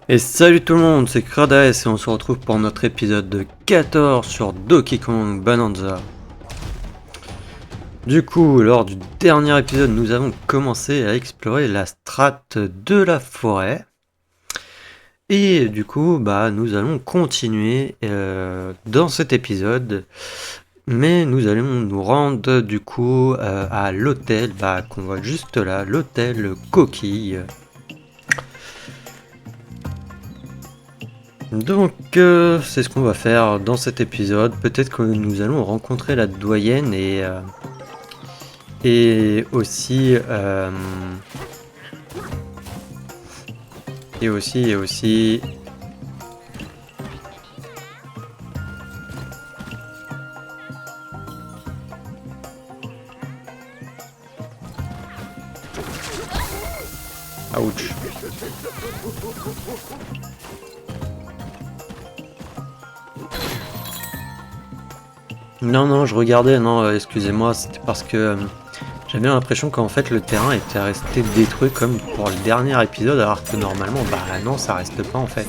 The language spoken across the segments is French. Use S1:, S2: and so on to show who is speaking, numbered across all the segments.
S1: Et salut tout le monde, c'est Kradaes et on se retrouve pour notre épisode de 14 sur Donkey Kong Bonanza. Du coup, lors du dernier épisode, nous avons commencé à explorer la strate de la forêt. Et du coup, nous allons continuer dans cet épisode. Mais nous allons nous rendre du coup à l'hôtel qu'on voit juste là, l'hôtel Coquille. Donc c'est ce qu'on va faire dans cet épisode. Peut-être que nous allons rencontrer la doyenne et aussi ouch. Non, je regardais, non, excusez-moi, c'était parce que j'avais l'impression qu'en fait le terrain était resté détruit comme pour le dernier épisode, alors que normalement, non, ça reste pas en fait.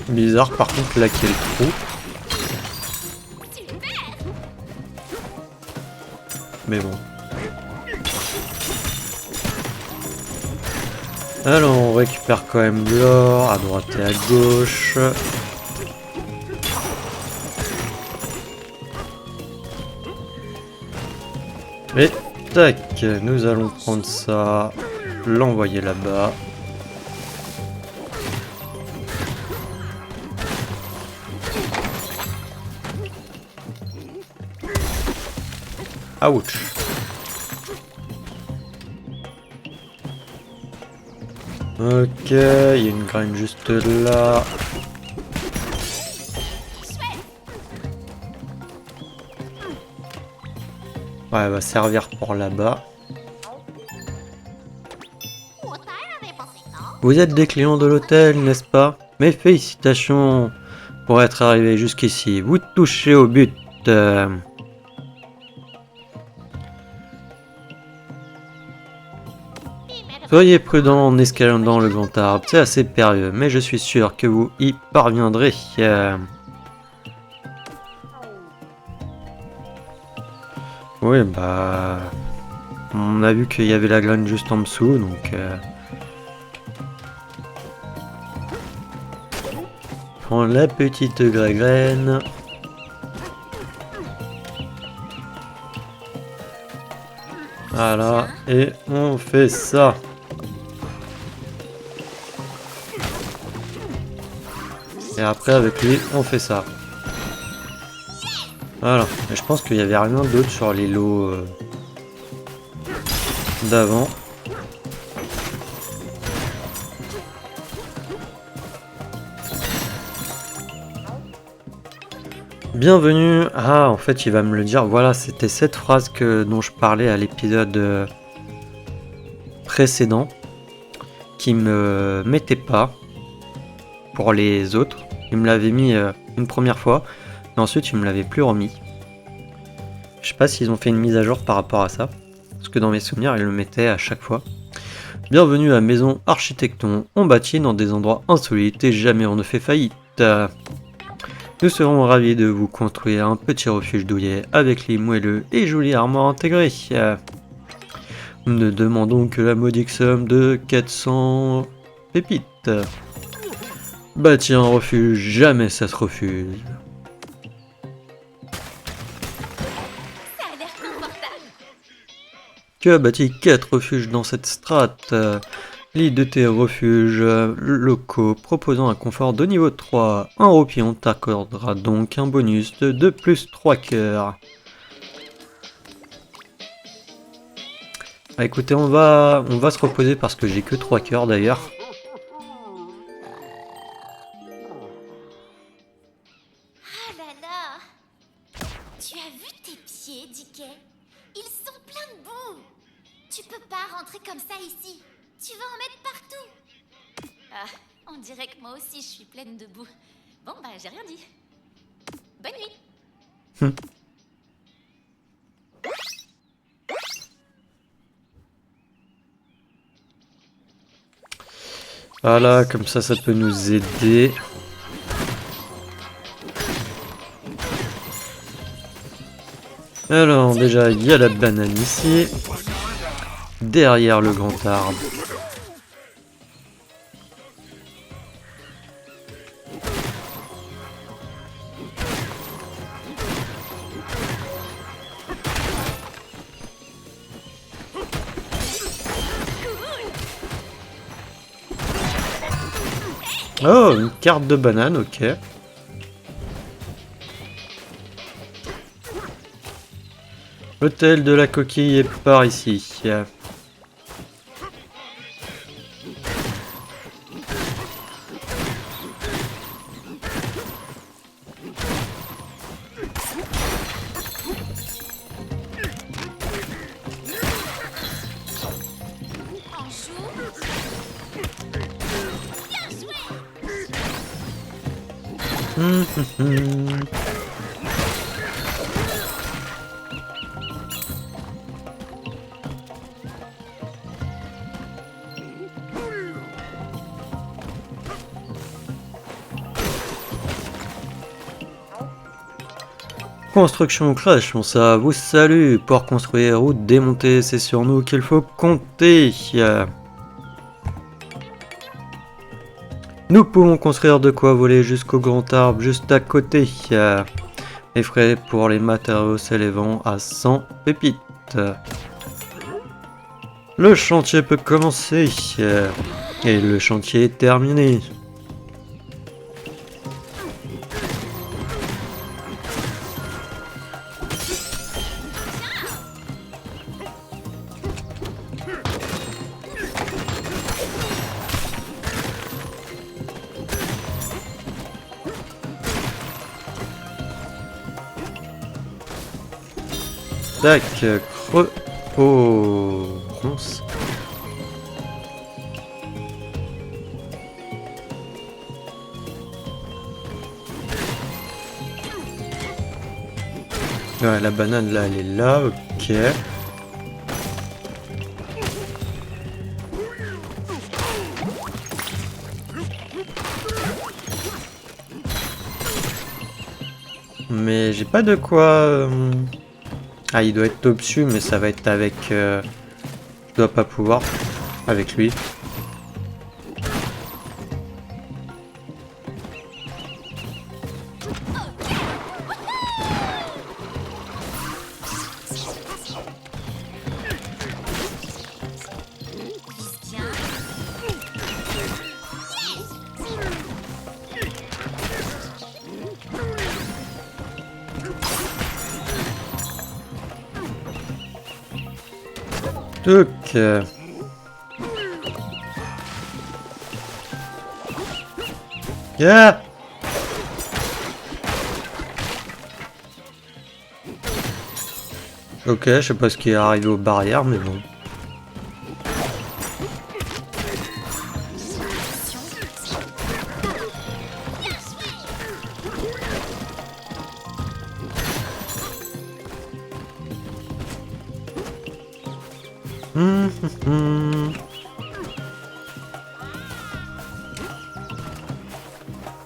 S1: Bizarre par contre là qu'il y a le trou. Mais bon. Alors on récupère quand même de l'or à droite et à gauche. Et tac, nous allons prendre ça, l'envoyer là-bas. Ouch. Ok, il y a une graine juste là. Ouais, elle va servir pour là-bas. Vous êtes des clients de l'hôtel, n'est-ce pas? Mes félicitations pour être arrivé jusqu'ici. Vous touchez au but. Soyez prudent en escaladant le grand arbre, c'est assez périlleux, mais je suis sûr que vous y parviendrez. Oui, on a vu qu'il y avait la graine juste en dessous, donc... Prends la petite graine. Voilà, et on fait ça. Et après avec lui, on fait ça. Voilà, et je pense qu'il n'y avait rien d'autre sur les lots d'avant. Bienvenue. Ah, en fait, il va me le dire. Voilà, c'était cette phrase dont je parlais à l'épisode précédent qui me mettait pas pour les autres. Il me l'avait mis une première fois, et ensuite il me l'avait plus remis. Je sais pas s'ils ont fait une mise à jour par rapport à ça, parce que dans mes souvenirs, ils le mettaient à chaque fois. Bienvenue à Maison Architecton. On bâtit dans des endroits insolites et jamais on ne fait faillite. Nous serons ravis de vous construire un petit refuge douillet avec lits moelleux et jolie armoire intégrée. Nous ne demandons que la modique somme de 400 pépites. Bâtir un refuge, jamais ça se refuse. Tu as bâti 4 refuges dans cette strate. L'île de tes refuges locaux proposant un confort de niveau 3. Un roupillon t'accordera donc un bonus de plus 3 cœurs. Écoutez, on va se reposer parce que j'ai que 3 cœurs d'ailleurs.
S2: Tu as vu tes pieds, Dickey? Ils sont pleins de boue. Tu peux pas rentrer comme ça ici. Tu vas en mettre partout. Ah, on dirait que moi aussi je suis pleine de boue. Bon, bah j'ai rien dit. Bonne nuit.
S1: Voilà, comme ça peut nous aider. Alors déjà, il y a la banane ici. Derrière le grand arbre. Oh, une carte de banane, ok. L'hôtel de la coquille est par ici.
S2: En joue. Bien joué.
S1: Construction Crash, ça vous salue. Pour construire ou démonter, c'est sur nous qu'il faut compter. Nous pouvons construire de quoi voler jusqu'au grand arbre juste à côté. Les frais pour les matériaux s'élevant à 100 pépites. Le chantier peut commencer. Et le chantier est terminé. Tac, creux. Oh, bronze. Ouais, la banane là, elle est là, ok. Mais j'ai pas de quoi... Ah, il doit être au-dessus, mais ça va être avec... Je dois pas pouvoir avec lui. Donc... Yeah. Ok, je sais pas ce qui est arrivé aux barrières, mais bon.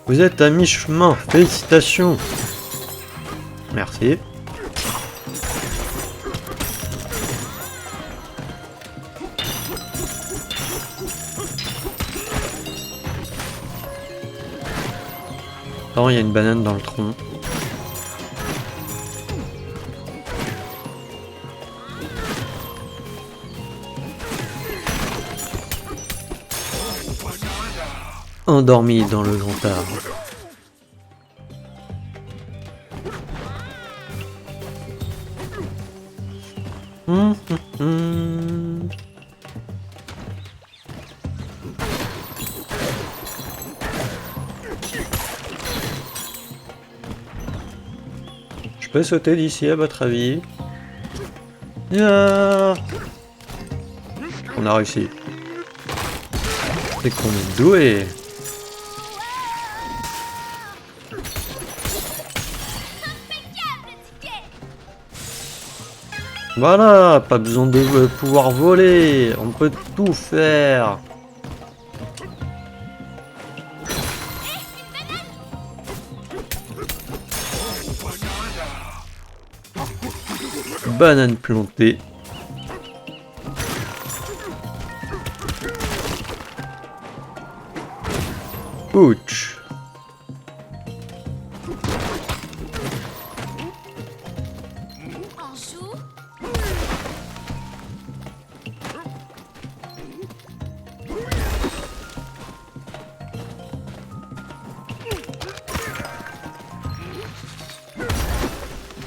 S1: Vous êtes à mi-chemin, félicitations. Merci. Oh, il y a une banane dans le tronc. Endormi dans le grand arbre. Je peux sauter d'ici à votre avis? Ah, on a réussi. C'est qu'on est doué. Voilà, pas besoin de pouvoir voler, on peut tout faire. Banane plantée. Ouch.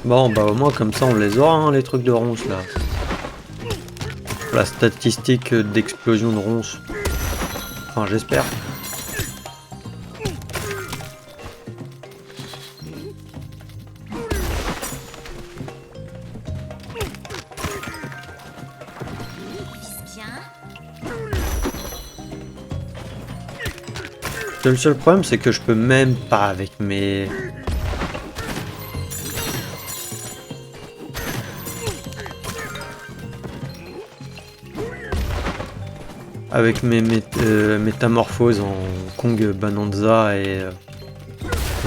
S1: Bon bah au moins comme ça on les aura hein, les trucs de ronces là. La statistique d'explosion de ronces. Enfin j'espère. Le seul problème c'est que je peux même pas avec mes... Avec mes métamorphoses en Kong Bananza et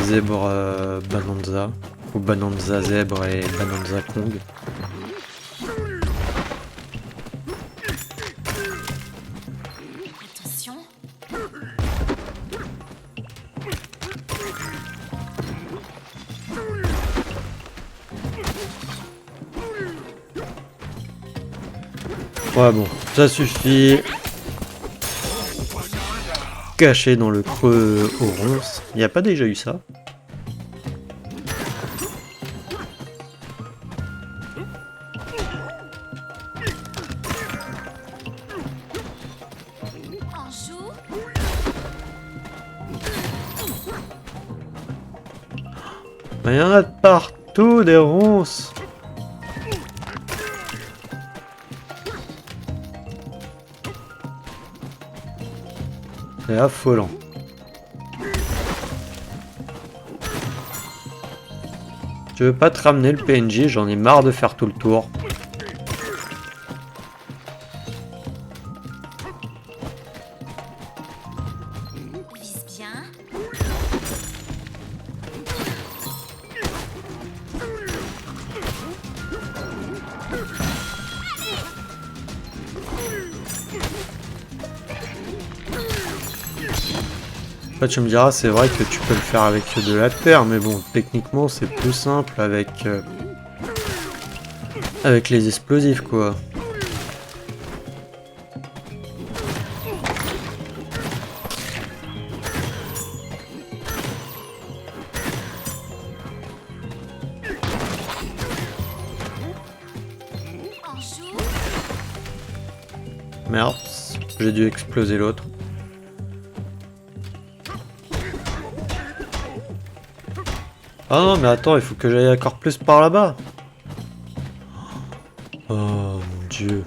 S1: Zèbre Bananza. Ou Bananza Zèbre et Bananza Kong.
S2: Attention.
S1: Ouais bon, ça suffit. Caché dans le creux aux ronces. Il n'y a pas déjà eu ça?
S2: On joue.
S1: Mais il y en a de partout des ronces. C'est affolant. Je veux pas te ramener le PNJ, j'en ai marre de faire tout le tour.
S2: Vise bien.
S1: Là tu me diras, c'est vrai que tu peux le faire avec de la terre, mais bon, techniquement c'est plus simple avec les explosifs quoi.
S2: On joue.
S1: Merde, j'ai dû exploser l'autre. Ah non, mais attends, il faut que j'aille encore plus par là-bas. Oh mon dieu.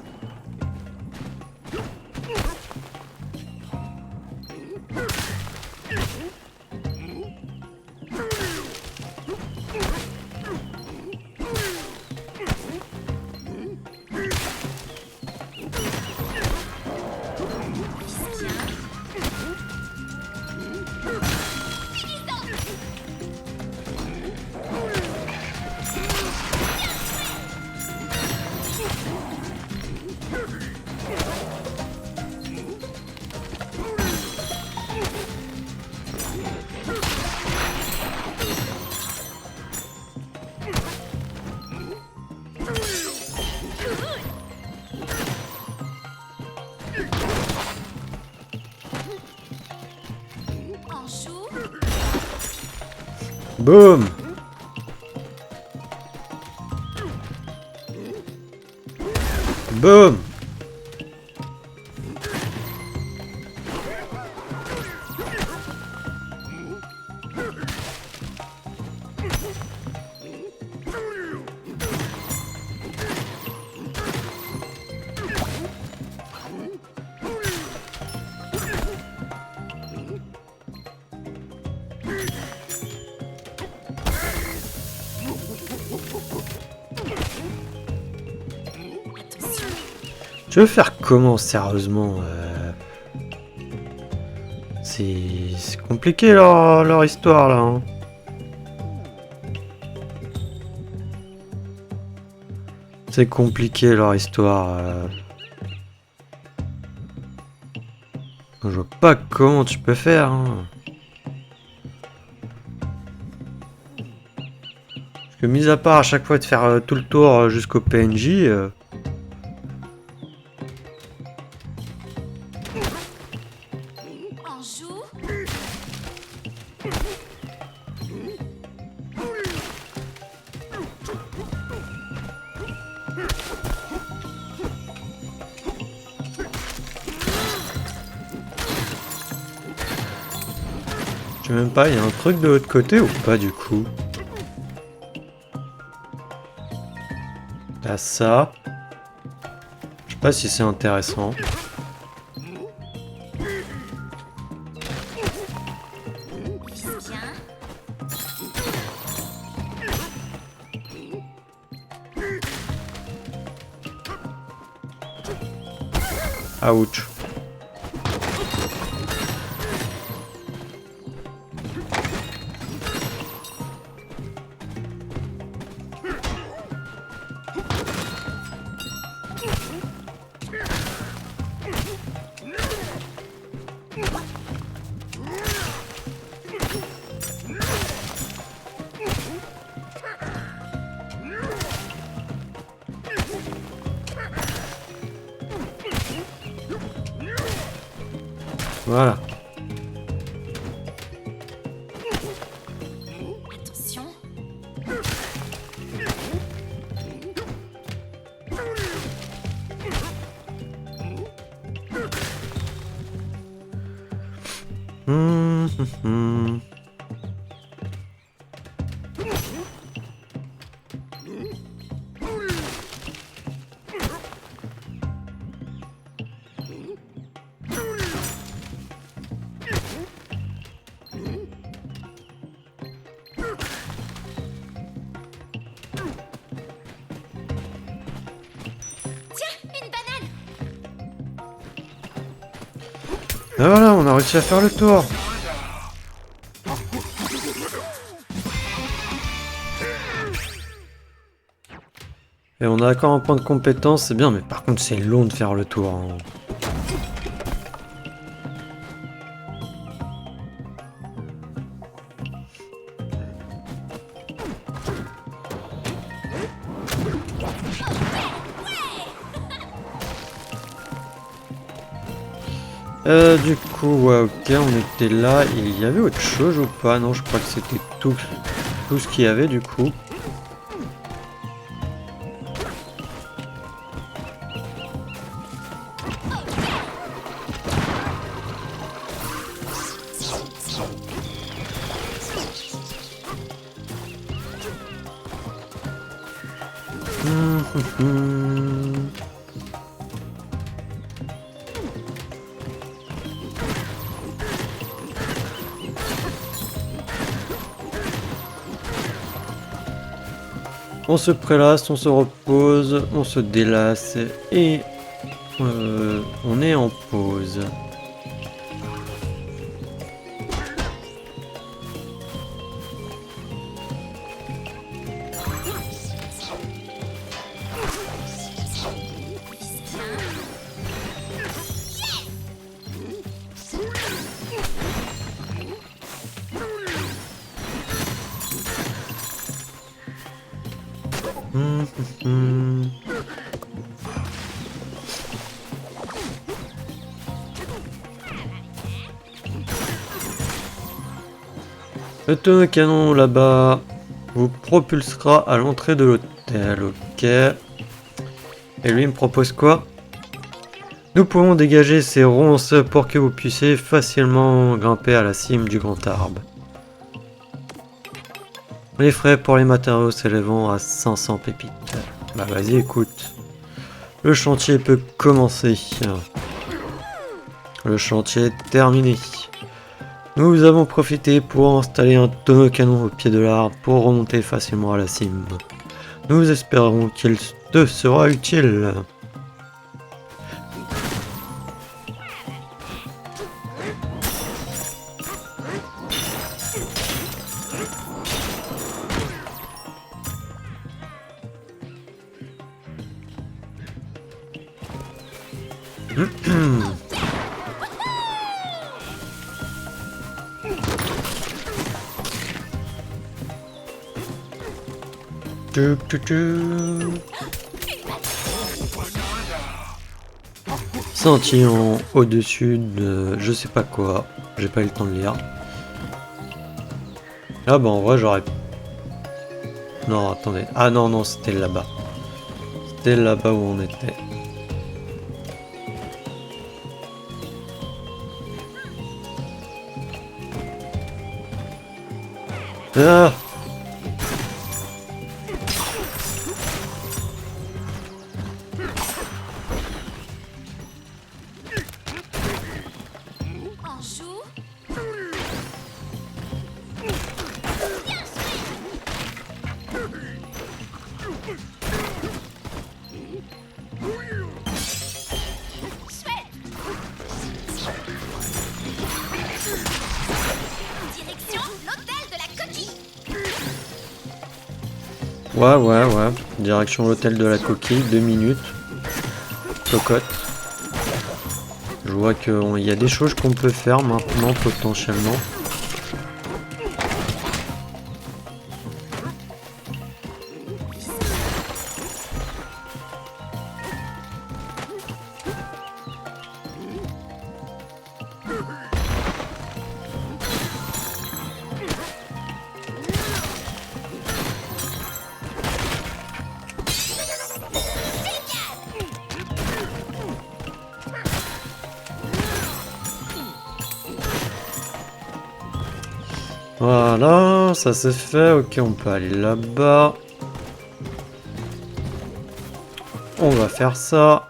S2: On joue.
S1: Boum. Boum. Tu veux faire comment, sérieusement C'est compliqué leur histoire, là. Hein. C'est compliqué, leur histoire. Je vois pas comment tu peux faire. Hein. Parce que, mis à part à chaque fois de faire tout le tour jusqu'au PNJ...
S2: On joue?
S1: Je sais même pas, il y a un truc de l'autre côté ou pas du coup? T'as ça. Je sais pas si c'est intéressant.
S2: Vise bien.
S1: Ouch. Voilà.
S2: Attention.
S1: Hum.
S2: Tiens, une banane.
S1: Et voilà, on a réussi à faire le tour. Et on a encore un point de compétence, c'est bien, mais par contre c'est long de faire le tour. Hein. Du coup, ouais, ok, on était là. Il y avait autre chose ou pas? Non, je crois que c'était tout ce qu'il y avait du coup. On se prélasse, on se repose, on se délasse et on est en pause. Le tonneau canon là-bas vous propulsera à l'entrée de l'hôtel, ok. Et lui il me propose quoi? Nous pouvons dégager ces ronces pour que vous puissiez facilement grimper à la cime du grand arbre. Les frais pour les matériaux s'élevant à 500 pépites. Bah vas-y écoute. Le chantier peut commencer. Le chantier est terminé. Nous avons profité pour installer un tonneau canon au pied de l'arbre pour remonter facilement à la cime. Nous espérons qu'il te sera utile. Sentiment au-dessus de je sais pas quoi. J'ai pas eu le temps de lire. Ah bah en vrai j'aurais... Non attendez. Ah non non c'était là-bas. C'était là-bas où on était. Ah!
S2: On joue. Chouette. Direction l'hôtel de la coquille.
S1: Ouais. Direction l'hôtel de la coquille, 2 minutes. Cocotte. Je vois qu'il y a des choses qu'on peut faire maintenant potentiellement. Voilà, ça c'est fait. Ok, on peut aller là-bas. On va faire ça.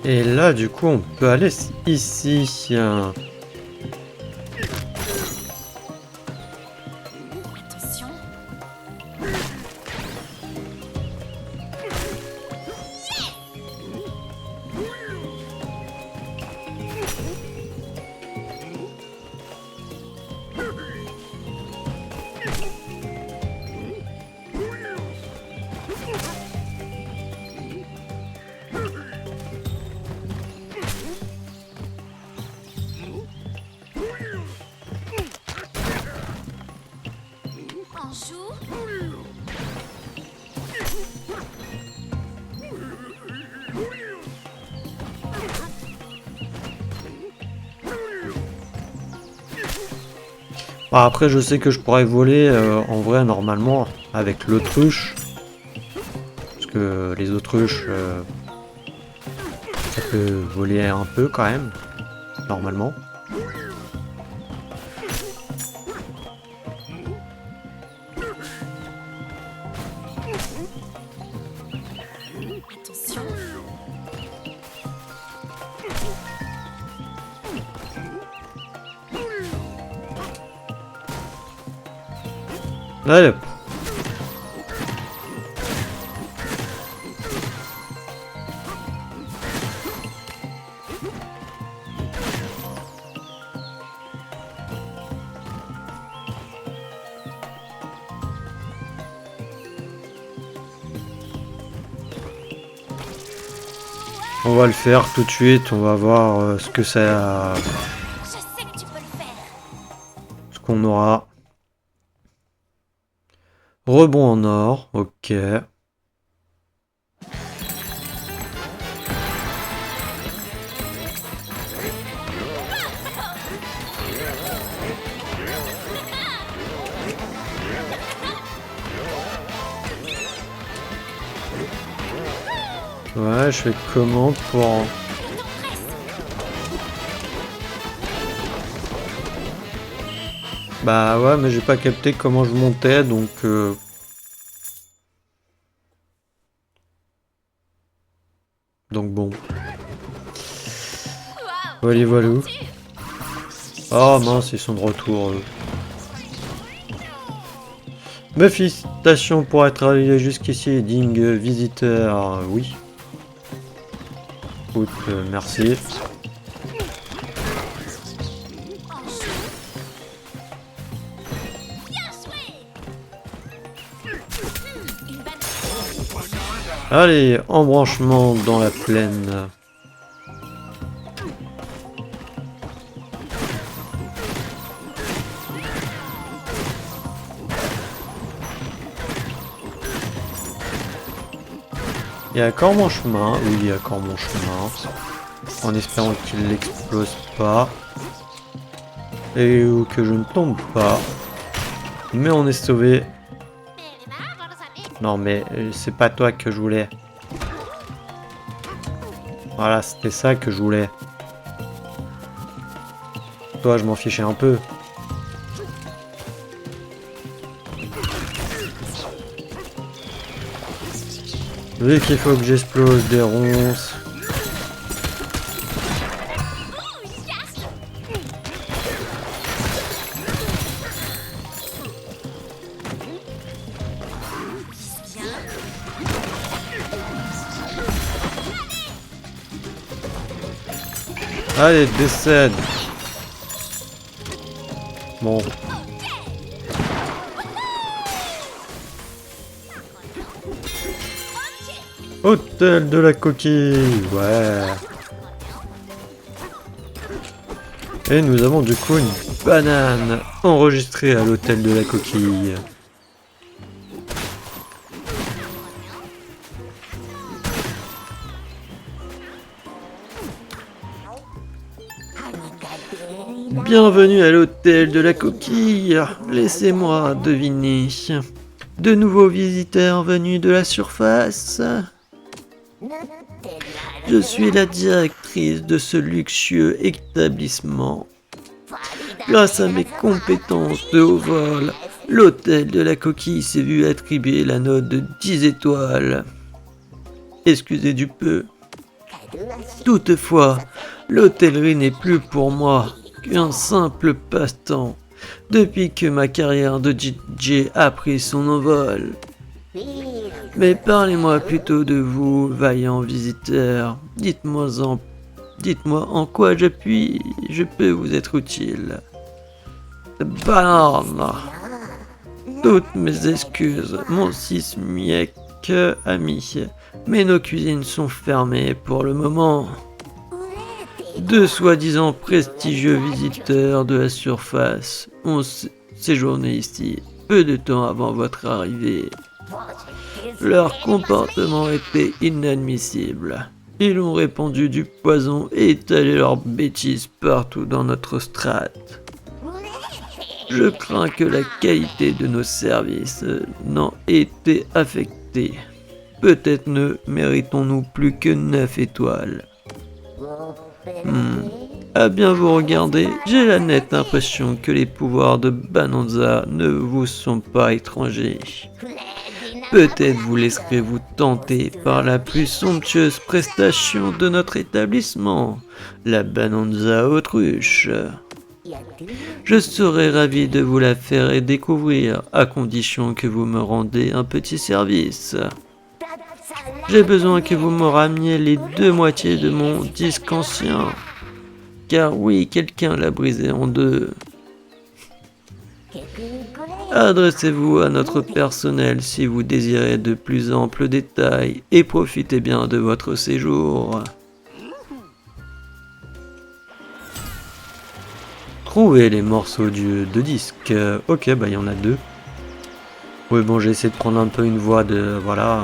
S1: Et là, du coup, on peut aller ici.
S2: Attention. On joue.
S1: Bah, après, je sais que je pourrais voler en vrai normalement avec l'autruche. Parce que les autruches, ça peut voler un peu quand même, normalement.
S2: Attention.
S1: Allez hop. On va le faire tout de suite, on va voir ce que ça...
S2: Je sais que tu peux le faire.
S1: ce qu'on aura. Rebond en or, ok. Ouais, je fais comment pour... Bah ouais, mais j'ai pas capté comment je montais, donc... Donc bon. Voilà, voilà. Oh mince, ils sont de retour. Mes félicitations pour être arrivé jusqu'ici, digne visiteur. Oui. Écoute, merci.
S2: Bien joué. Une balle.
S1: Allez, embranchement dans la plaine. Il y a encore mon chemin, oui, il y a encore mon chemin. En espérant qu'il n'explose pas. Et ou que je ne tombe pas. Mais on est sauvé. Non mais c'est pas toi que je voulais. Voilà, c'était ça que je voulais. Toi, je m'en fichais un peu. Vu qu'il faut que j'explose des ronces. Allez, décède. Bon. Hôtel de la coquille, ouais. Et nous avons du coup une banane enregistrée à l'hôtel de la coquille. Bienvenue à l'hôtel de la coquille. Laissez-moi deviner. De nouveaux visiteurs venus de la surface. Je suis la directrice de ce luxueux établissement. Grâce à mes compétences de haut vol, l'hôtel de la coquille s'est vu attribuer la note de 10 étoiles. Excusez du peu. Toutefois, l'hôtellerie n'est plus pour moi qu'un simple passe-temps depuis que ma carrière de DJ a pris son envol. Mais parlez-moi plutôt de vous, vaillant visiteur. Dites-moi en quoi je peux vous être utile. Banane. Toutes mes excuses, mon sismique ami, mais nos cuisines sont fermées pour le moment. Deux soi-disant prestigieux visiteurs de la surface ont séjourné ici peu de temps avant votre arrivée. Leur comportement était inadmissible. Ils ont répandu du poison et étalé leurs bêtises partout dans notre strate. Je crains que la qualité de nos services n'en ait été affectée. Peut-être ne méritons-nous plus que 9 étoiles. À bien vous regarder, j'ai la nette impression que les pouvoirs de Bananza ne vous sont pas étrangers. Peut-être vous laisserez-vous tenter par la plus somptueuse prestation de notre établissement, la Bananza Autruche. Je serais ravi de vous la faire découvrir, à condition que vous me rendez un petit service. J'ai besoin que vous me rameniez les 2 moitiés de mon disque ancien. Car oui, quelqu'un l'a brisé en 2. Adressez-vous à notre personnel si vous désirez de plus amples détails et profitez bien de votre séjour. Trouvez les morceaux de disque. Ok, bah il y en a 2. Oui, bon, j'ai essayé de prendre un peu une voix de... Voilà.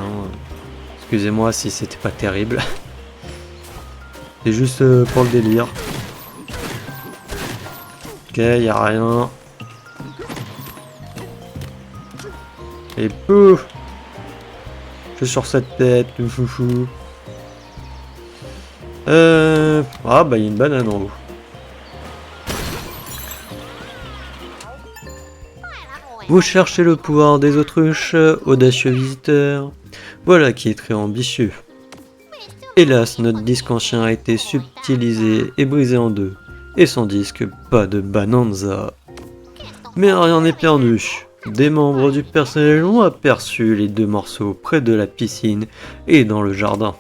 S1: Excusez-moi si c'était pas terrible. C'est juste pour le délire. Ok, y a rien. Et pouf! Je suis sur cette tête, le foufou. Ah bah il y a une banane en haut. Vous cherchez le pouvoir des autruches, audacieux visiteurs. Voilà qui est très ambitieux. Hélas, notre disque ancien a été subtilisé et brisé en 2. Et sans disque, pas de Bananza. Mais rien n'est perdu. Des membres du personnel ont aperçu les 2 morceaux près de la piscine et dans le jardin.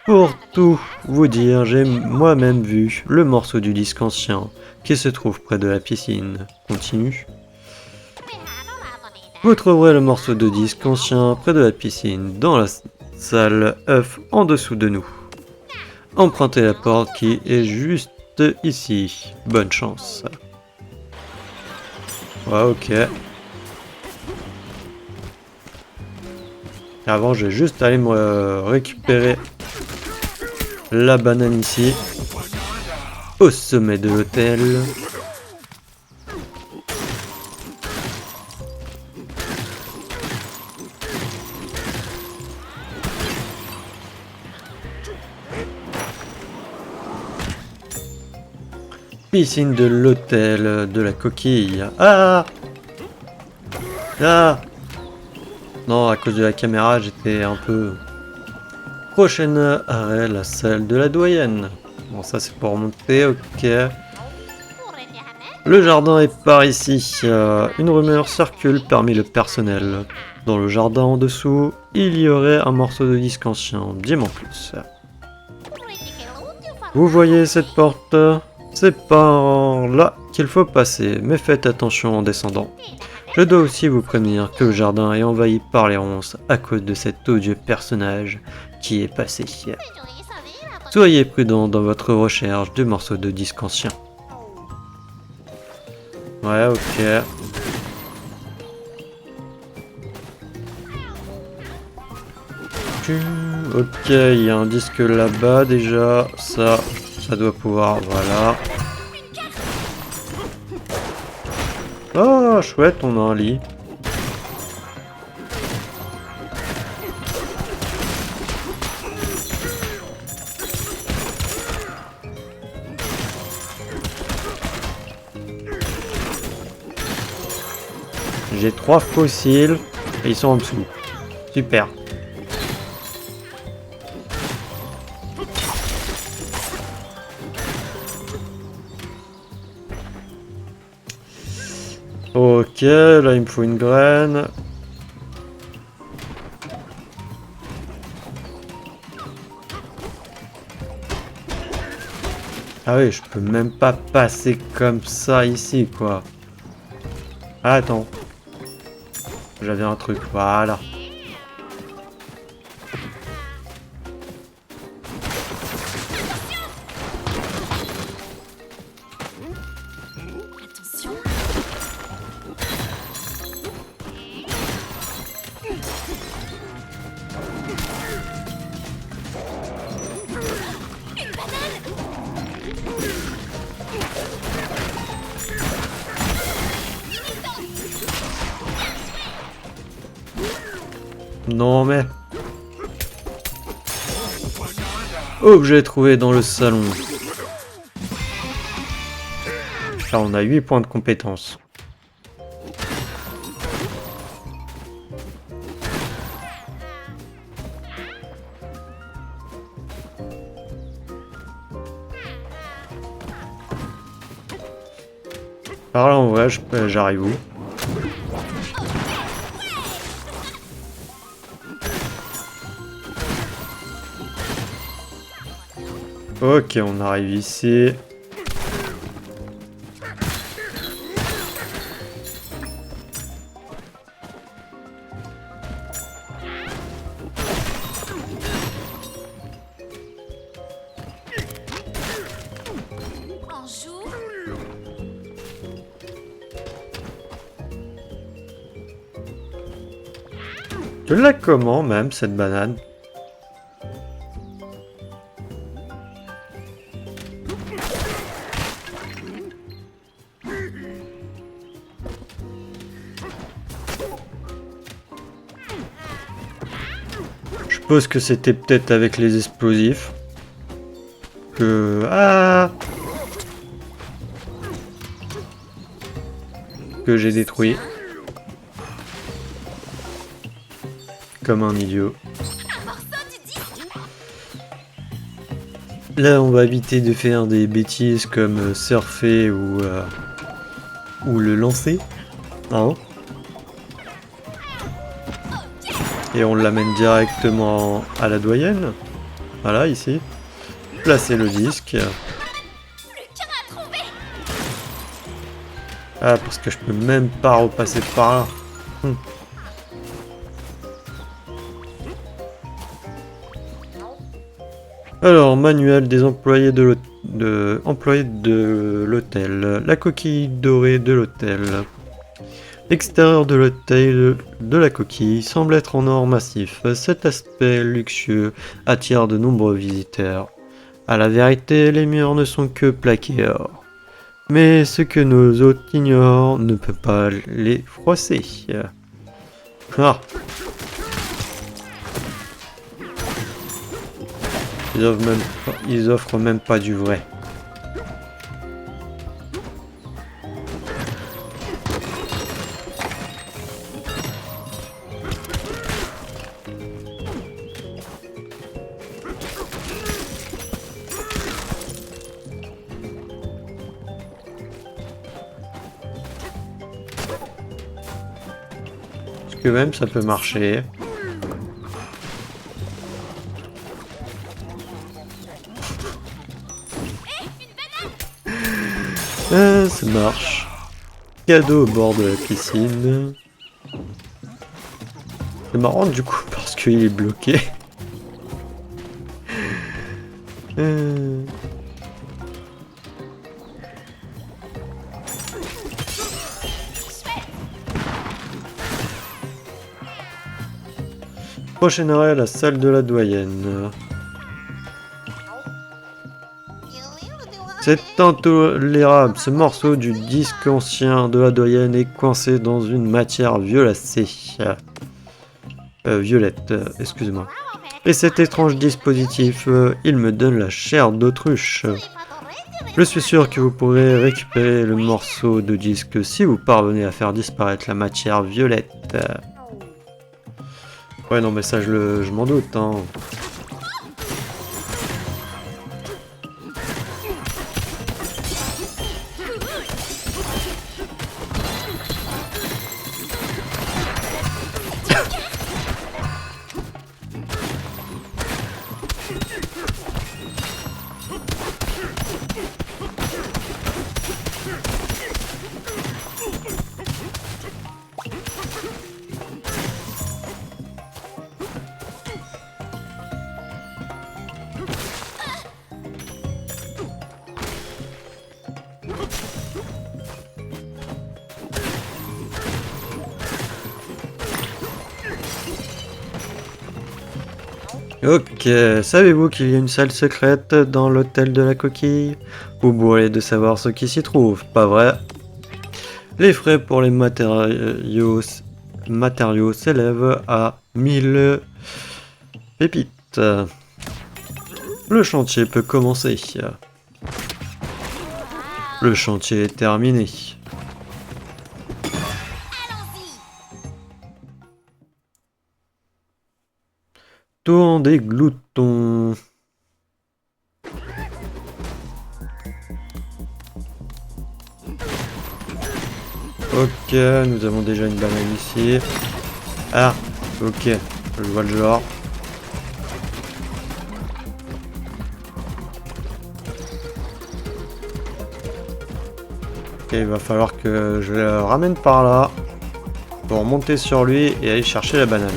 S1: Pour tout vous dire, j'ai moi-même vu le morceau du disque ancien qui se trouve près de la piscine. Continue. Vous trouverez le morceau de disque ancien près de la piscine dans la salle œuf en dessous de nous. Empruntez la porte qui est juste ici. Bonne chance. Ouais, ok. Avant, je vais juste aller me récupérer la banane ici. Au sommet de l'hôtel. Piscine de l'hôtel de la coquille. Ah! Ah! Non, à cause de la caméra, j'étais un peu... Prochaine arrêt, la salle de la doyenne. Bon, ça c'est pour monter, ok. Le jardin est par ici. Une rumeur circule parmi le personnel. Dans le jardin en dessous, il y aurait un morceau de disque ancien. Dis-moi en plus. Vous voyez cette porte? C'est par là qu'il faut passer, mais faites attention en descendant. Je dois aussi vous prévenir que le jardin est envahi par les ronces à cause de cet odieux personnage qui est passé. Soyez prudent dans votre recherche de morceaux de disque anciens. Ouais, ok. Ok, il y a un disque là-bas déjà. Ça doit pouvoir, voilà. Oh, chouette, on a un lit. J'ai 3 fossiles et ils sont en dessous. Super. Ok, là il me faut une graine. Ah oui, je peux même pas passer comme ça ici, quoi. Ah, attends. J'avais un truc, voilà.
S2: Attention. Une banane.
S1: Non mais... Objet trouvé dans le salon. Là on a 8 points de compétence. Par là en vrai, j'arrive où? Ok, on arrive ici.
S2: On joue.
S1: Tu l'as comment même cette banane? Je suppose que c'était peut-être avec les explosifs. Que j'ai détruit. Comme un idiot.
S2: Un morceau du disque.
S1: Là, on va éviter de faire des bêtises comme surfer ou le lancer. Hein? Et on l'amène directement à la doyenne. Voilà, ici. Placer le disque.
S2: Plus qu'un à trouver.
S1: Ah, parce que je peux même pas repasser par là. Alors, manuel des employés de l'hôtel. La coquille dorée de l'hôtel. L'extérieur de l'hôtel de la coquille semble être en or massif. Cet aspect luxueux attire de nombreux visiteurs. À la vérité, les murs ne sont que plaqués or. Mais ce que nos hôtes ignorent ne peut pas les froisser. Ah. Ils offrent même pas du vrai. Parce que même ça peut marcher. Ça marche. Cadeau au bord de la piscine. C'est marrant du coup parce qu'il est bloqué. Prochain arrêt, la salle de la doyenne. C'est intolérable, ce morceau du disque ancien de la doyenne est coincé dans une matière violacée. Violette, excusez-moi. Et cet étrange dispositif, il me donne la chair d'autruche. Je suis sûr que vous pourrez récupérer le morceau de disque si vous parvenez à faire disparaître la matière violette. Ouais, non, mais ça, je m'en doute, hein. Ok, savez-vous qu'il y a une salle secrète dans l'hôtel de la coquille? Vous bourrez de savoir ce qui s'y trouve, pas vrai? Les frais pour les matériaux s'élèvent à 1000 pépites. Le chantier peut commencer. Le chantier est terminé. Tour des gloutons. Ok, nous avons déjà une banane ici. Ah, ok, je vois le genre. Ok, il va falloir que je le ramène par là pour monter sur lui et aller chercher la banane.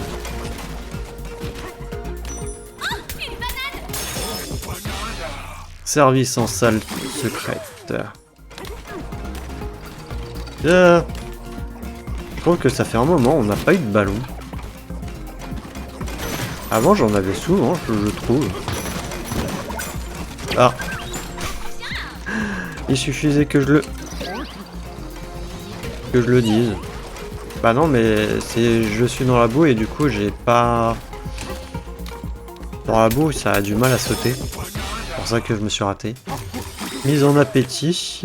S1: Service en salle secrète. Je trouve que ça fait un moment, on n'a pas eu de ballon. Avant j'en avais souvent, je trouve. Ah. Il suffisait que je le dise. Bah non, mais je suis dans la boue et du coup j'ai pas... Dans la boue ça a du mal à sauter. C'est pour ça que je me suis raté. Mise en appétit.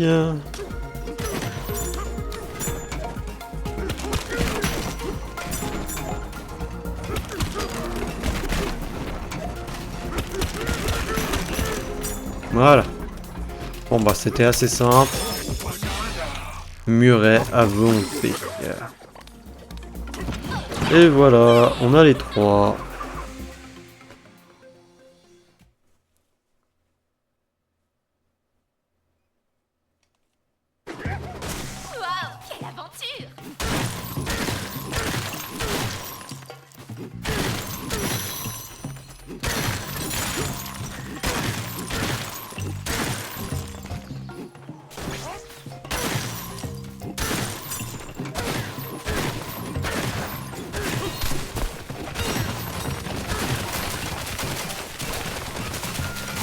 S1: Voilà. Bon bah c'était assez simple. Muret à volonté. Et voilà, on a les trois.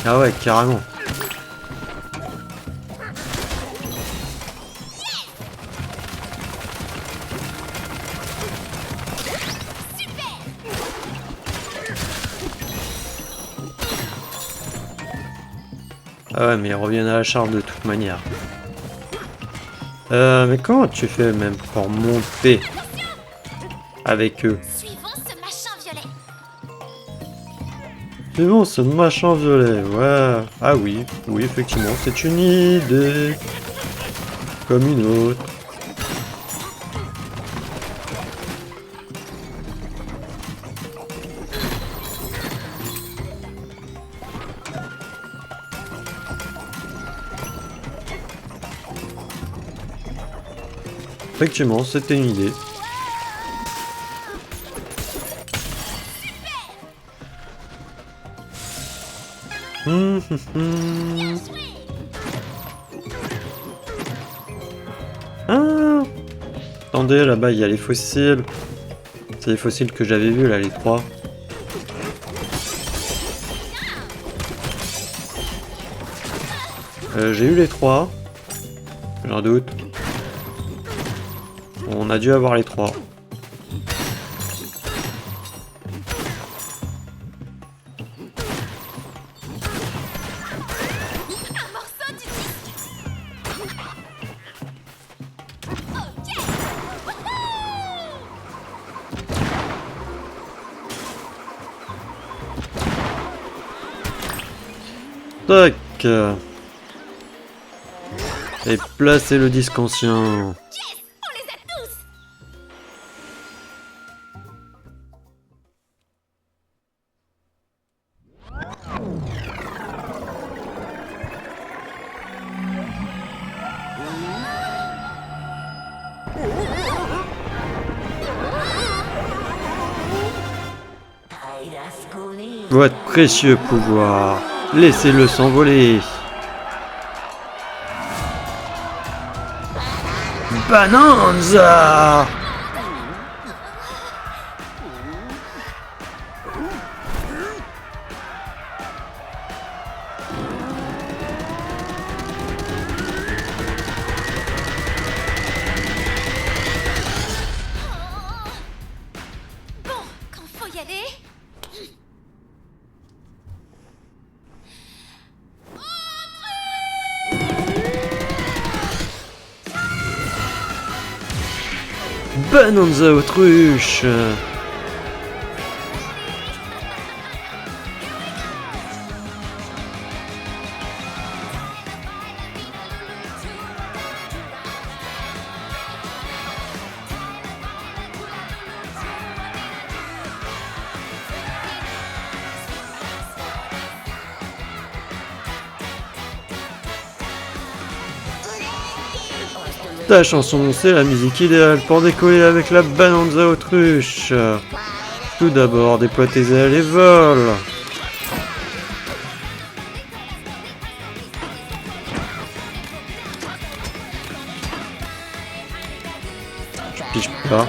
S1: Ah ouais, carrément. Ah ouais, mais ils reviennent à la charge de toute manière. Mais comment tu fais même pour monter avec eux?
S2: Suivons ce machin violet.
S1: C'est bon, ce machin violet, ouais. Ah oui, oui, effectivement, c'est une idée. Comme une autre. Effectivement, c'était une idée. Hum, hum, hum. Ah, attendez, là-bas, il y a les fossiles. C'est les fossiles que j'avais vus, là, les 3. J'ai eu les 3. J'en doute. On a dû avoir les 3.
S2: Un morceau du disque. Ok.
S1: Tac. Et placez le disque ancien.
S2: Yes, on les a tous.
S1: Votre précieux pouvoir. Laissez-le s'envoler. Bananza!
S2: Bon, quand faut y aller.
S1: Bananza autruche! Ta chanson, c'est la musique idéale pour décoller avec la Bananza autruche. Tout d'abord, déploie tes ailes et vole. Piche pas.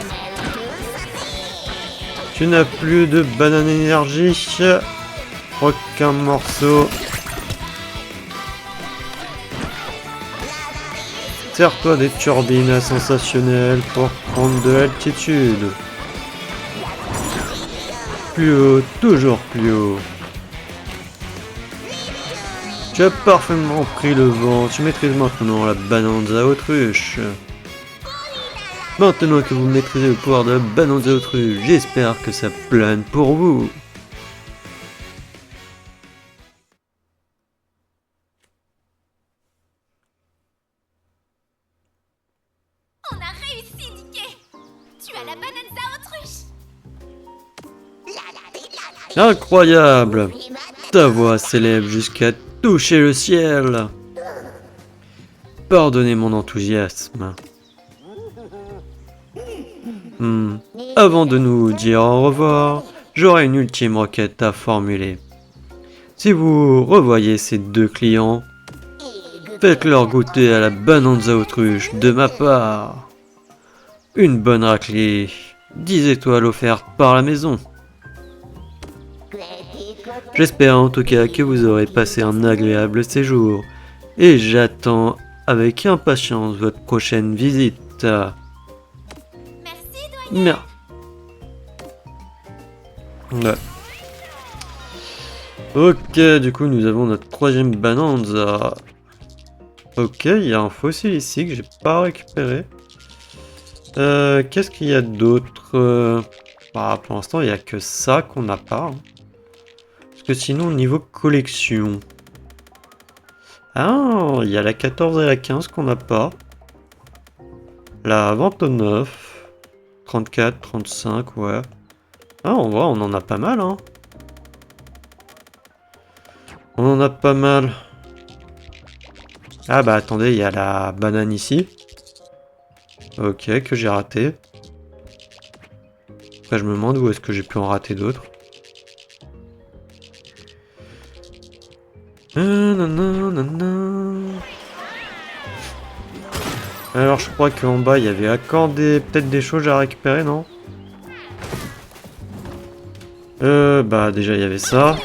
S1: Tu n'as plus de banane énergie. Aucun morceau. Sers-toi des turbines sensationnelles pour prendre de l'altitude. Plus haut, toujours plus haut. Tu as parfaitement pris le vent, tu maîtrises maintenant la Bananza autruche. Maintenant que vous maîtrisez le pouvoir de la Bananza autruche, j'espère que ça plane pour vous.
S2: On a réussi, Dickey. Tu as la Bananza autruche.
S1: Incroyable! Ta voix s'élève jusqu'à toucher le ciel. Pardonnez mon enthousiasme. Avant de nous dire au revoir, j'aurai une ultime requête à formuler. Si vous revoyez ces deux clients, faites-leur goûter à la Bananza autruche de ma part. Une bonne raclée, 10 étoiles offertes par la maison. J'espère en tout cas que vous aurez passé un agréable séjour. Et j'attends avec impatience votre prochaine visite.
S2: Merci, doyen.
S1: Mer- Ouais. Ok, du coup nous avons notre troisième Bananza. Ok, il y a un fossile ici que j'ai pas récupéré. Qu'est-ce qu'il y a d'autre Bah, pour l'instant, il n'y a que ça qu'on n'a pas. Hein. Parce que sinon, au niveau collection... Ah, il y a la 14 et la 15 qu'on n'a pas. La 29, 34, 35, ouais. Ah, on voit, on en a pas mal, hein. On en a pas mal. Ah bah attendez, il y a la banane ici. Ok, que j'ai raté. Après, je me demande où est-ce que j'ai pu en rater d'autres. Alors je crois qu'en bas il y avait encore peut-être des choses à récupérer, non? Bah déjà il y avait ça.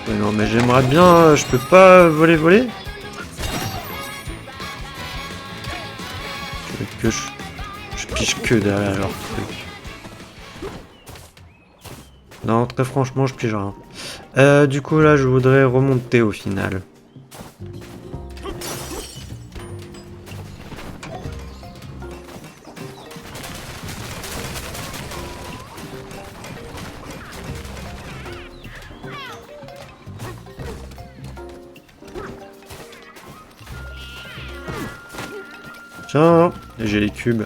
S1: Mais non mais j'aimerais bien, je peux pas voler. Que je pige que derrière leur truc. Non, très franchement, je pige rien. Du coup, là, je voudrais remonter au final. Tiens, j'ai les cubes.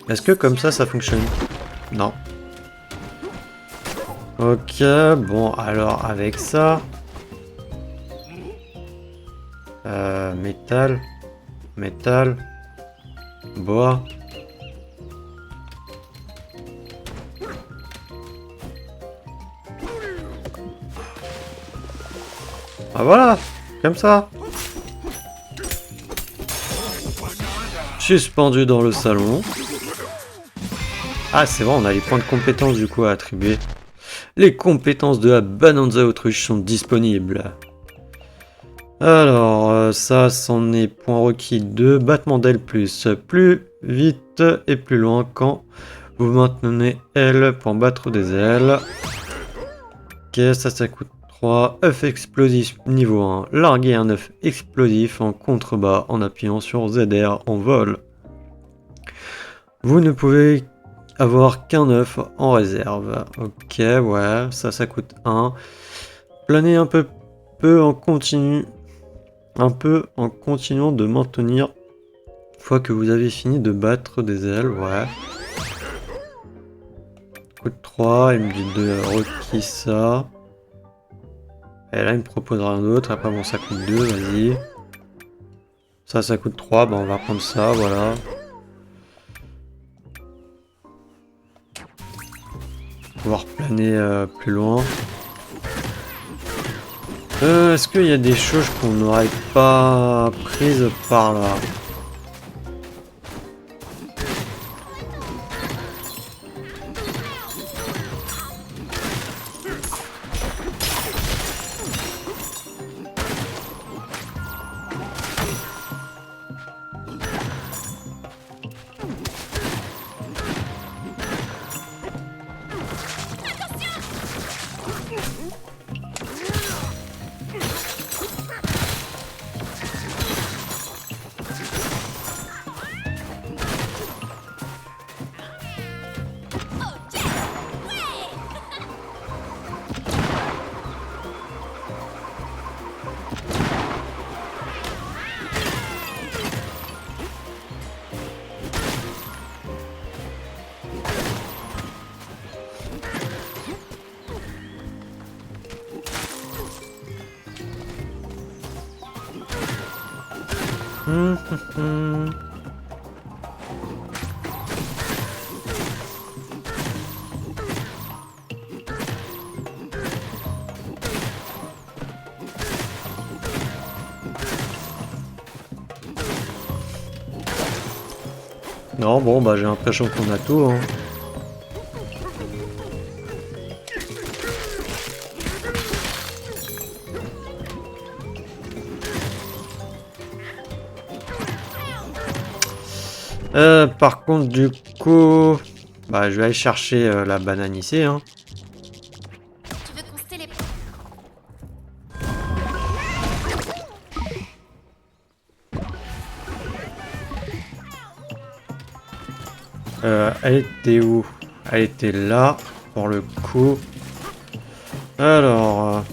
S1: Est-ce que comme ça fonctionne? Non. Ok, bon, alors avec ça... métal... Métal... Bois... Ah voilà, comme ça. Suspendu dans le salon. Ah c'est vrai, on a les points de compétence du coup à attribuer. Les compétences de la Bananza Autruche sont disponibles. Alors, ça, c'en est point requis 2, battement d'aile plus vite et plus loin quand vous maintenez L pour battre des ailes. Ok, ça coûte 3. œuf explosif niveau 1, larguer un œuf explosif en contrebas en appuyant sur ZR en vol. Vous ne pouvez avoir qu'un œuf en réserve. Ok, ouais, ça coûte 1. Planer un peu en continu. Un peu en continuant de maintenir une fois que vous avez fini de battre des ailes, ouais. Coûte 3, il me dit de requis ça. Et là il me propose rien d'autre, après bon ça coûte 2, vas-y. Ça coûte 3, bah on va prendre ça, voilà. Pouvoir planer plus loin. Est-ce qu'il y a des choses qu'on n'aurait pas prises par là? Non, bon, bah j'ai l'impression qu'on a tout, hein. Par contre, du coup... Bah, je vais aller chercher la banane ici, hein.
S2: Tu veux qu'on se télé...
S1: Elle était où? Elle était là, pour le coup. Alors...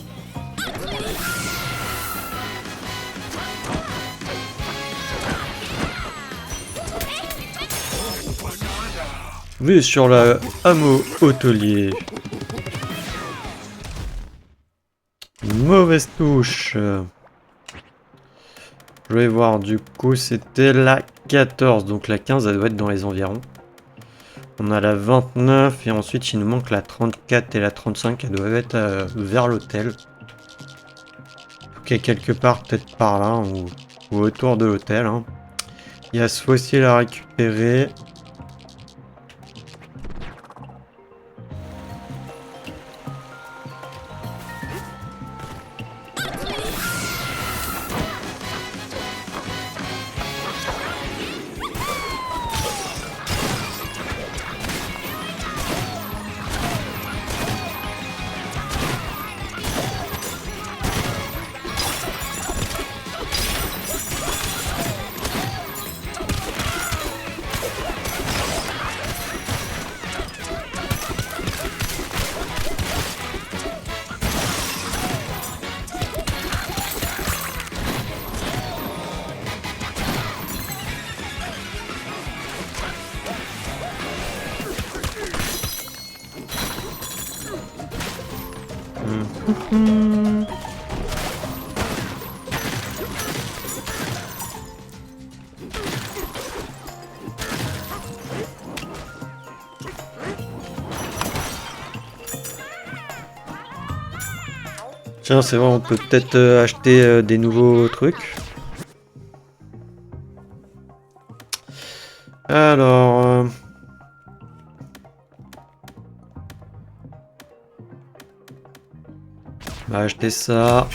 S1: Vue sur la hameau hôtelier. Mauvaise touche. Je vais voir, du coup, c'était la 14. Donc la 15, elle doit être dans les environs. On a la 29 et ensuite il nous manque la 34 et la 35. Elles doivent être vers l'hôtel. Ok, quelque part, peut-être par là ou autour de l'hôtel. Hein. Il y a ce fossile à récupérer. Tiens, c'est vrai, on peut peut-être acheter des nouveaux trucs. Alors... on va acheter ça.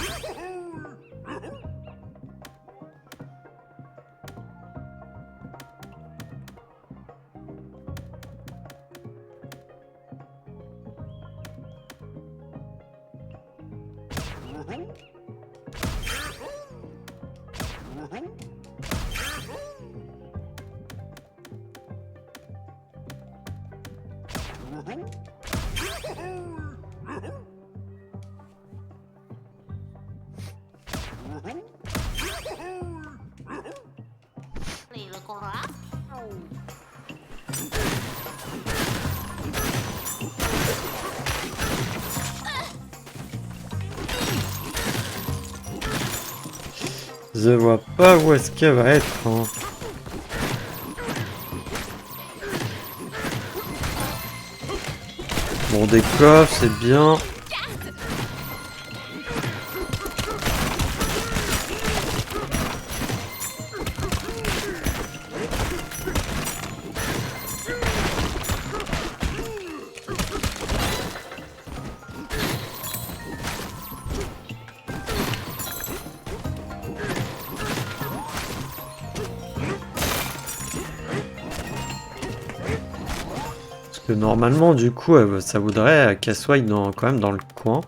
S1: Je vois pas où est-ce qu'elle va être. Hein. Bon, des coffres, c'est bien. Que normalement, du coup, ça voudrait qu'elle soit quand même dans le coin.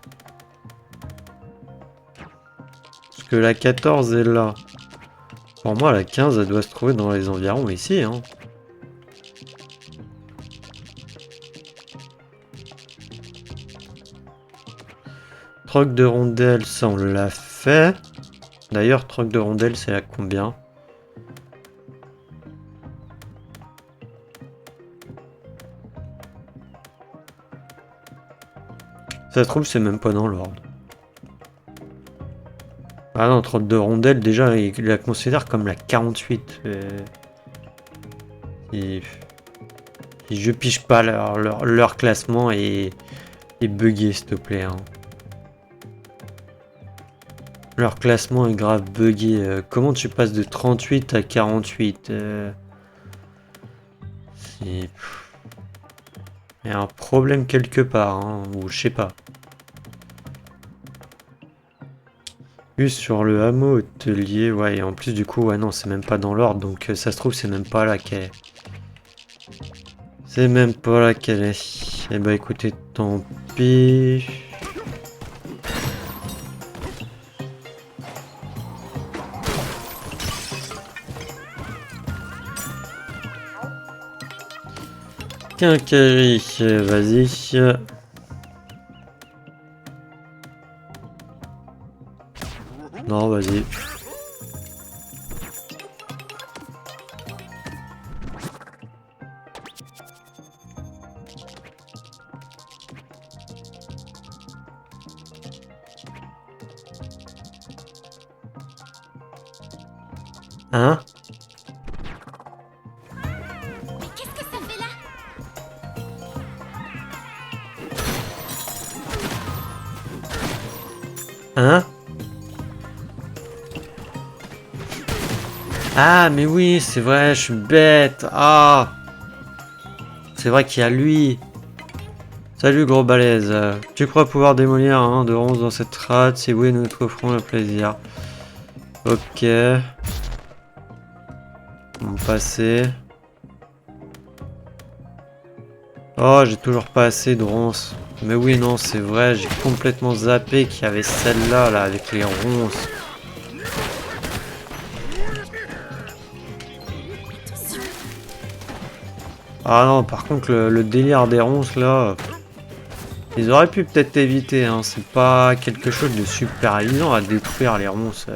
S1: Parce que la 14 est là. Pour moi, la 15, elle doit se trouver dans les environs ici. Hein. Troc de rondelles, ça on l'a fait. D'ailleurs, troc de rondelles, c'est à combien ? Ça se trouve, c'est même pas dans l'ordre. Ah non, 32 rondelles, déjà, il la considère comme la 48. Et je pige pas leur classement et buggé, s'il te plaît. Hein. Leur classement est grave buggé. Comment tu passes de 38 à 48 ? Il y a un problème quelque part, hein, ou je sais pas. Plus sur le hameau hôtelier, ouais, et en plus du coup, ouais non, c'est même pas dans l'ordre, donc ça se trouve, c'est même pas là qu'elle est. C'est même pas là qu'elle est. Eh bah écoutez, tant pis. Quincaillerie, vas-y. Non, vas-y. Hein?
S2: Mais qu'est-ce que ça fait là?
S1: Hein? Ah, mais oui, c'est vrai, je suis bête. Ah! C'est vrai qu'il y a lui. Salut, gros balèze. Tu crois pouvoir démolir un de 11 dans cette rade? Si oui, nous te offrons le plaisir. Ok. On va passer. Oh, j'ai toujours pas assez de ronces. Mais oui, non, c'est vrai, j'ai complètement zappé qu'il y avait celle-là, là, avec les ronces. Ah non, par contre, le délire des ronces, là... Ils auraient pu peut-être éviter, hein. C'est pas quelque chose de super évident à détruire, les ronces.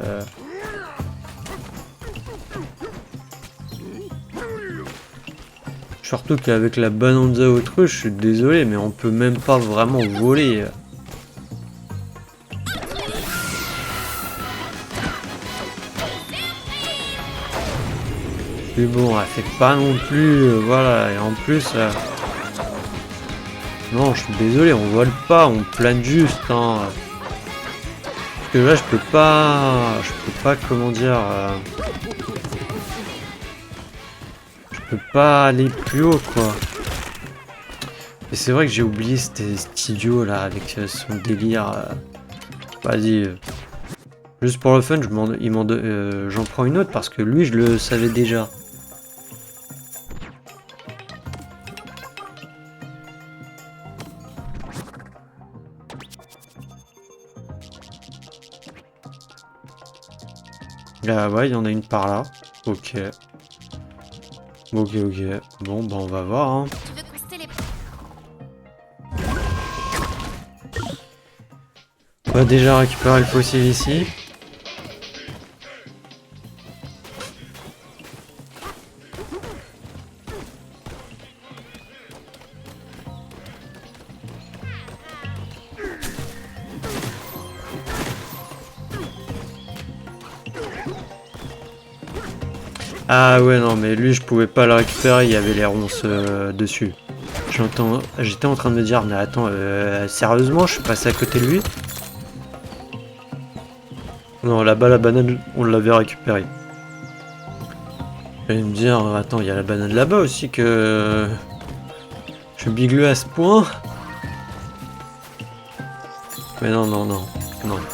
S1: Surtout qu'avec la Bonanza autruche, je suis désolé, mais on peut même pas vraiment voler. Mais bon, elle fait pas non plus, voilà, et en plus... Non, je suis désolé, on vole pas, on plane juste, hein. Parce que là, je peux pas, comment dire... Je peux pas aller plus haut, quoi. Et c'est vrai que j'ai oublié cet idiot, là, avec son délire. Vas-y. Juste pour le fun, j'en prends une autre, parce que lui, je le savais déjà. Ah ouais, il y en a une par là. Ok. Ok. Bon, bah on va voir. Hein.
S2: Tu veux constater les...
S1: On va déjà récupérer le fossile ici. Ah ouais, non, mais lui, je pouvais pas le récupérer, il y avait les ronces dessus. J'étais en train de me dire, mais attends, sérieusement, je suis passé à côté de lui? Non, là-bas, la banane, on l'avait récupérée. Et me dire, attends, il y a la banane là-bas aussi que... Je suis bigleux à ce point? Mais non.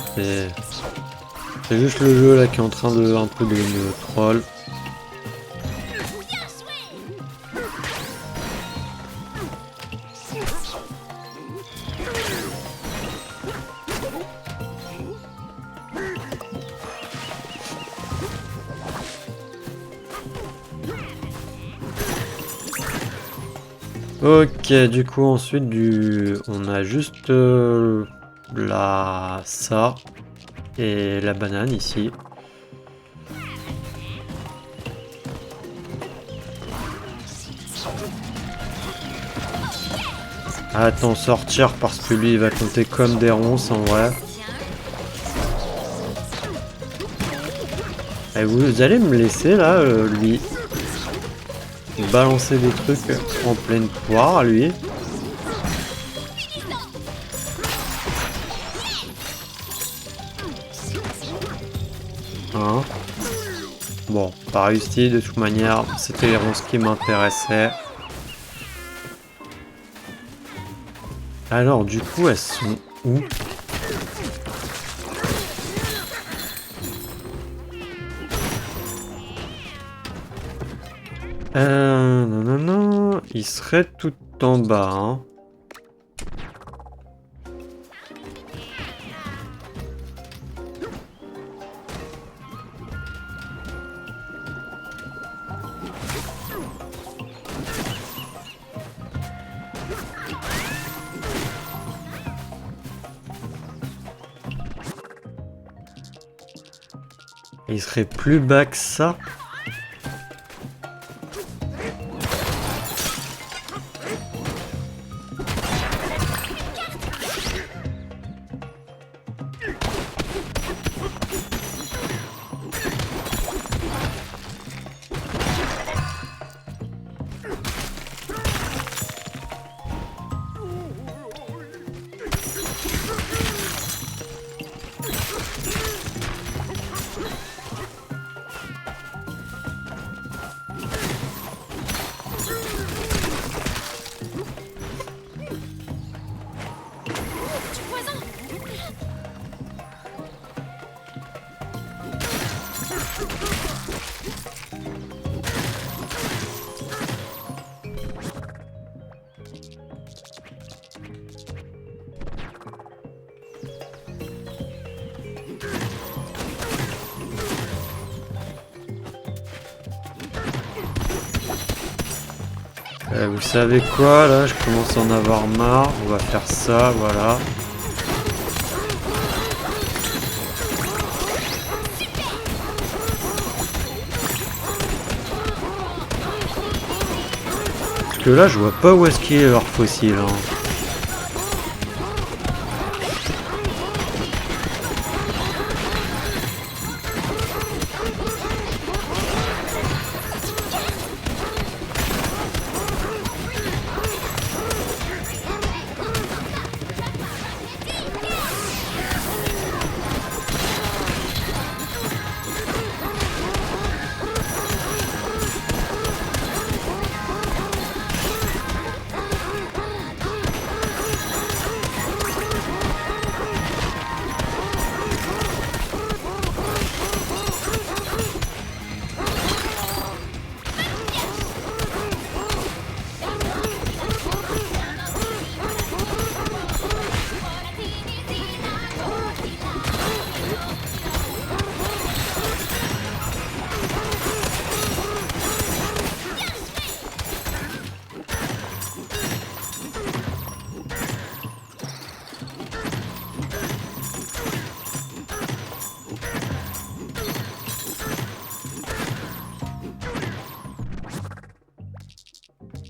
S1: C'est juste le jeu là qui est en train de un peu de me troll. Ok, du coup ensuite on a juste ça et la banane ici. Attends, sortir parce que lui il va compter comme des ronces en vrai. Et vous allez me laisser là, lui balancer des trucs en pleine poire, lui. Hein? Bon, pas réussi de toute manière, c'était les ronces qui m'intéressaient. Alors, du coup, elles sont où? Non, non, non. Il serait tout en bas, hein. Il serait plus bas que ça.
S2: Du poison.
S1: Vous savez quoi, là, je commence à en avoir marre. On va faire ça, voilà. Parce que là, je vois pas où est-ce qu'il est leur fossile, hein.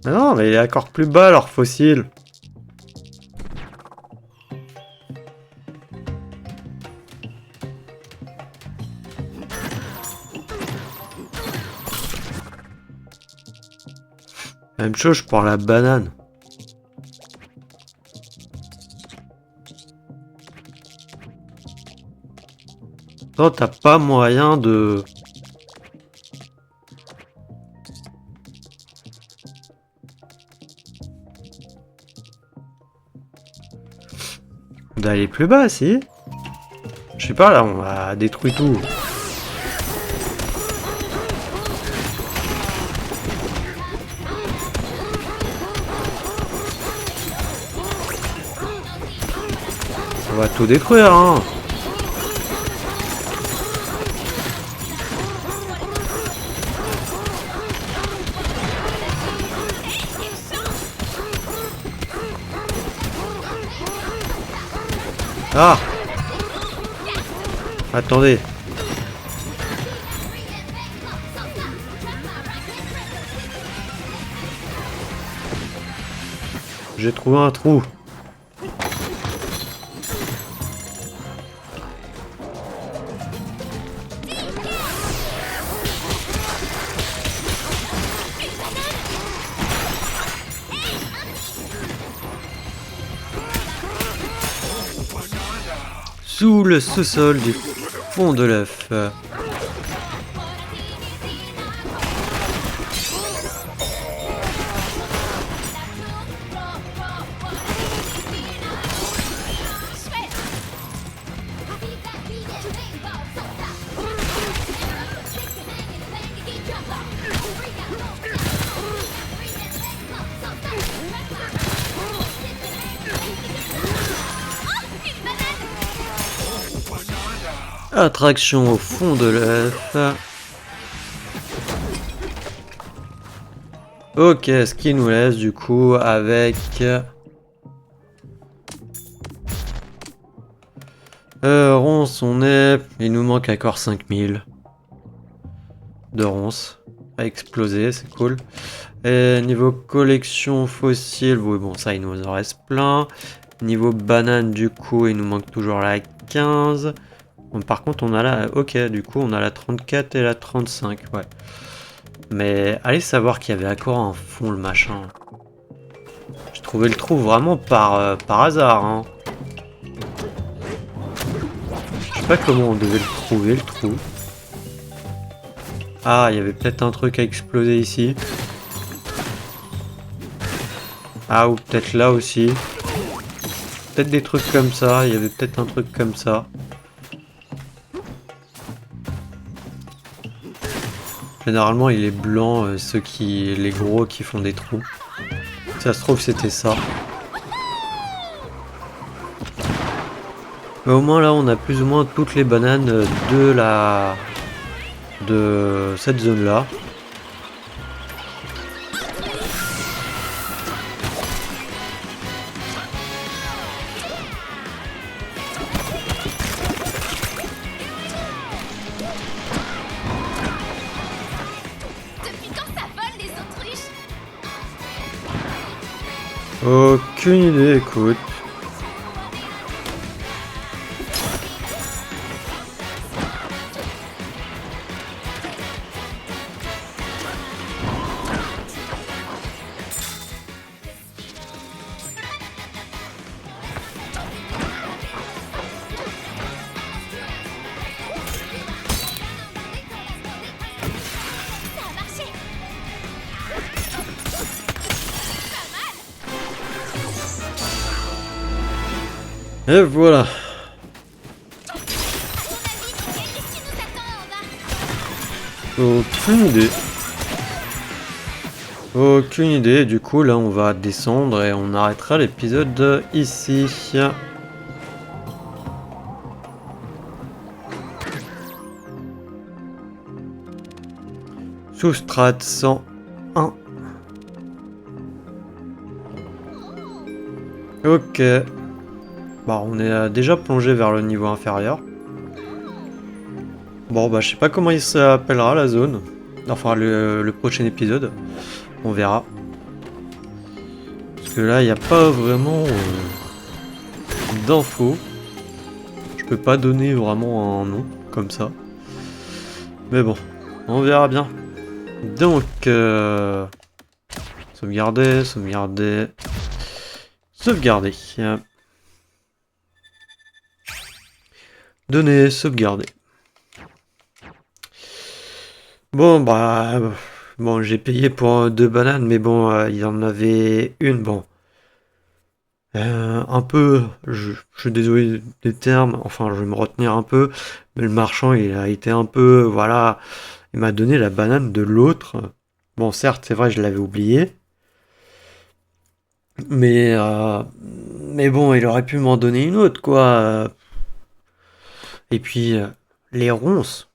S1: Mais non, mais il est encore plus bas leur fossile. Même chose, je prends la banane. Non, t'as pas moyen de... d'aller plus bas, si. Je sais pas, là, on a détruit tout. On va tout détruire, hein. Ah! Attendez. J'ai trouvé un trou. Sous le sous-sol du fond de l'œuf. Attraction au fond de l'œuf. Ok, ce qui nous laisse du coup avec... ronces, on est... Il nous manque encore 5000 de ronces à exploser, c'est cool. Et niveau collection fossile, oui, bon, ça, il nous en reste plein. Niveau banane, du coup, il nous manque toujours la 15. Bon, par contre, on a la... Ok, du coup, on a la 34 et la 35, ouais. Mais allez savoir qu'il y avait à quoi en fond le machin. J'ai trouvé le trou vraiment par hasard, hein. Je sais pas comment on devait le trouver, le trou. Ah, il y avait peut-être un truc à exploser ici. Ah, ou peut-être là aussi. Peut-être des trucs comme ça, il y avait peut-être un truc comme ça. Généralement, il est blanc, les gros qui font des trous. Ça se trouve, c'était ça. Mais au moins là, on a plus ou moins toutes les bananes de cette zone-là.
S2: Depuis quand ça vole, les autruches?
S1: Aucune idée, écoute.
S2: Ça a marché.
S1: Et voilà.
S2: À ton avis, qu'est-ce qui nous attend en bas?
S1: Aucune idée. Aucune idée. Du coup, là, on va descendre et on arrêtera l'épisode ici. Sous-strat 101. Ok. Bah, on est déjà plongé vers le niveau inférieur. Bon, bah, je sais pas comment il s'appellera la zone. Enfin, le prochain épisode. On verra. Parce que là, il n'y a pas vraiment d'infos. Je peux pas donner vraiment un nom comme ça. Mais bon, on verra bien. Donc, sauvegarder, sauvegarder, sauvegarder. Donner, sauvegarder. Bon, bah, bon, j'ai payé pour 2 bananes, mais bon, il y en avait une, bon. Un peu, je suis désolé des termes, enfin, je vais me retenir un peu, mais le marchand, il a été un peu, voilà, il m'a donné la banane de l'autre. Bon, certes, c'est vrai, je l'avais oublié, mais, euh, mais bon, il aurait pu m'en donner une autre, quoi. Et puis, les ronces.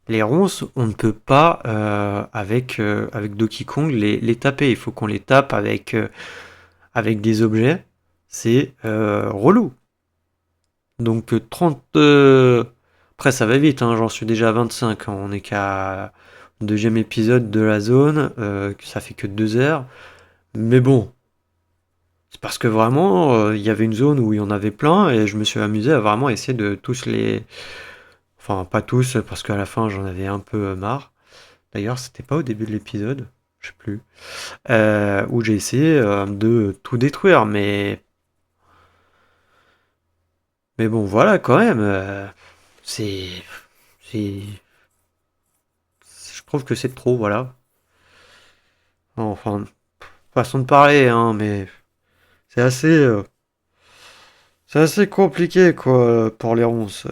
S1: Les ronces, on ne peut pas, avec Donkey Kong, les taper. Il faut qu'on les tape avec des objets. C'est relou. Donc 30... Après, ça va vite, hein, j'en suis déjà à 25. On est qu'à deuxième épisode de la zone. Ça fait que 2 heures. Mais bon, c'est parce que vraiment, il y avait une zone où il y en avait plein. Et je me suis amusé à vraiment essayer de tous les... Enfin, pas tous, parce qu'à la fin, j'en avais un peu marre. D'ailleurs, c'était pas au début de l'épisode, je sais plus, où j'ai essayé de tout détruire, mais bon, voilà, quand même, c'est, je trouve que c'est trop, voilà. Enfin, façon de parler, hein, mais c'est assez, euh, c'est assez compliqué, quoi, pour les ronces.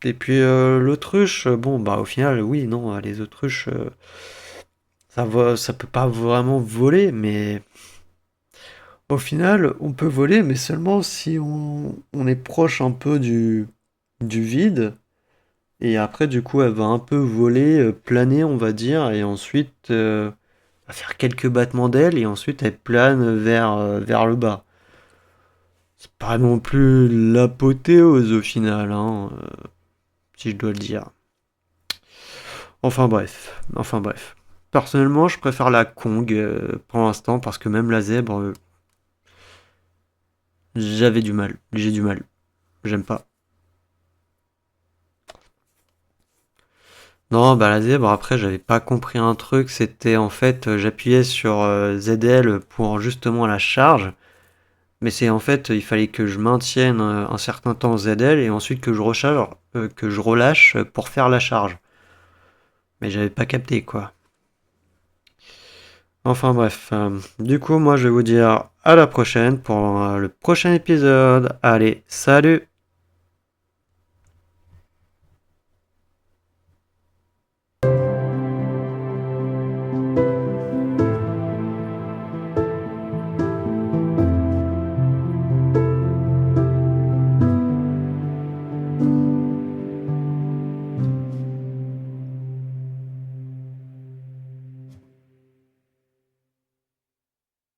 S1: Et puis l'autruche, bon, bah au final, oui, non, les autruches, ça peut pas vraiment voler, mais au final, on peut voler, mais seulement si on est proche un peu du vide. Et après, du coup, elle va un peu voler, planer, on va dire, et ensuite va faire quelques battements d'ailes, et ensuite elle plane vers le bas. C'est pas non plus l'apothéose au final, hein, si je dois le dire. Enfin bref. Personnellement, je préfère la Kong pour l'instant, parce que même la zèbre, j'ai du mal, j'aime pas. Non, bah la zèbre, après, j'avais pas compris un truc, c'était en fait, j'appuyais sur ZL pour justement la charge, mais c'est en fait, il fallait que je maintienne un certain temps ZL et ensuite que je recharge, que je relâche pour faire la charge. Mais j'avais pas capté, quoi. Enfin bref, du coup, moi je vais vous dire à la prochaine pour le prochain épisode. Allez, salut!